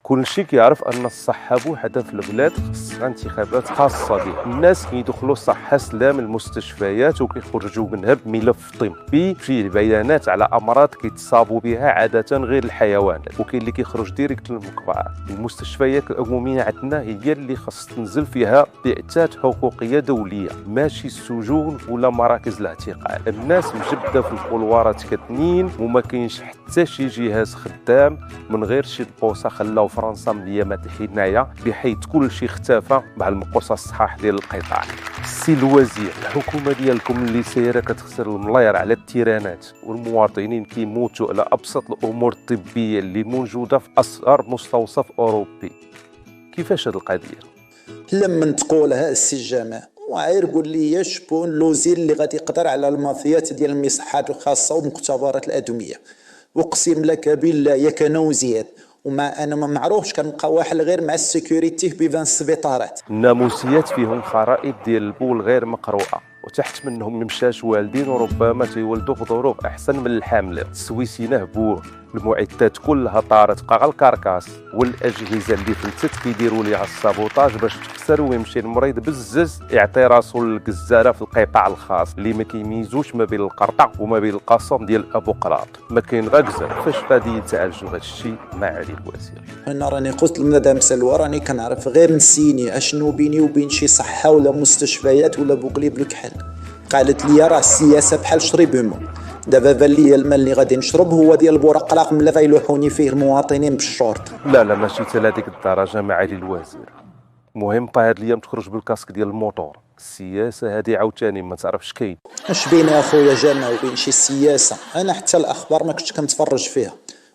كل شيء كيعرف ان الصحه بوحدها في البلاد خصها انتخابات خاصه بها. الناس كيدخلوا الصحه سلام المستشفيات وكيخرجوا منها بملف طبي فيه بيانات على امراض كيتصابوا بها عاده غير الحيوانات، وكاين اللي كيخرج ديريكت للمقبره. المستشفيات العموميه عندنا هي اللي خص تنزل فيها بعثات حقوقيه دوليه، ماشي السجون ولا مراكز الاعتقال. الناس مجبده في الكولوارات كتنين وما كاينش حتى شي جهاز خدام من غير شي بوصه خلاو فرنسا من ايامات الحنايه، بحيث كل شيء اختفى مع المقوصه الصحاح ديال القطاع. السي الوزير، الحكومه ديالكم اللي سايره كتخسر الملاير على التيرانات والمواطنين كيموتوا على ابسط الامور الطبيه اللي موجوده في اصغر مستوصف اوروبي، كيفاش هاد القضيه؟ لما تقولها السي جمال وعير قول لي شكون الوزير اللي غادي يقدر على المافيات ديال المصحات الخاصه ومختبرات الادويه؟ اقسم لك بالله يا كان وزير وما انا ما معروفش كنبقى واحد غير مع السيكوريتي بيبان السبيطارات. الناموسيات فيهم خرائط ديال البول غير مقروءه، وتحت منهم المشاش والدين وربما تيولدوا في ظروف احسن من الحامله. السويسي نهبوه، المعدات كلها طارت بقى غير الكركاس، والاجهزه اللي فلتت كيديروا ليها السابوطاج باش تكسر ويمشي المريض بالزز يعطي راسو للجزاره في القطاع الخاص اللي ما كيميزوش ما بين القرطع وما بين القصم ديال ابو قراط. ما كاين غير جزر. فاش غادي يتعالجوا هذا الشيء مع علي الوزير؟ انا راني قلت لمدام سلوى راني كنعرف غير نسيني اشنو بيني وبين شي صحه ولا مستشفيات ولا بوكليب الكحل. قالت لي راه السياسه بحال شرب الماء، دابا بان لي الماء اللي غادي نشرب هو ديال البرقلاق ملي غيلوحوني فيه المواطنين بالشرطه. لا ماشي حتى لهاديك الدرجه مع علي الوزير. المهم هاد الايام تخرج بالكاسك ديال الموتور. السياسه هادي عاوتاني ما تعرفش كاين. اش بين اخويا جانا وبين شي سياسه؟ انا حتى الاخبار ما كنتش كنتفرج فيها.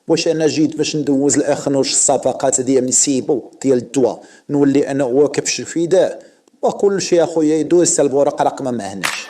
واش انا جيت باش ندوز الاخنوش الصفقات ديال نسيبو ديال الدواء نولي انا واكب في الفداء وكل شيء اخويا يدوز حتى البرقلاق ما معناش.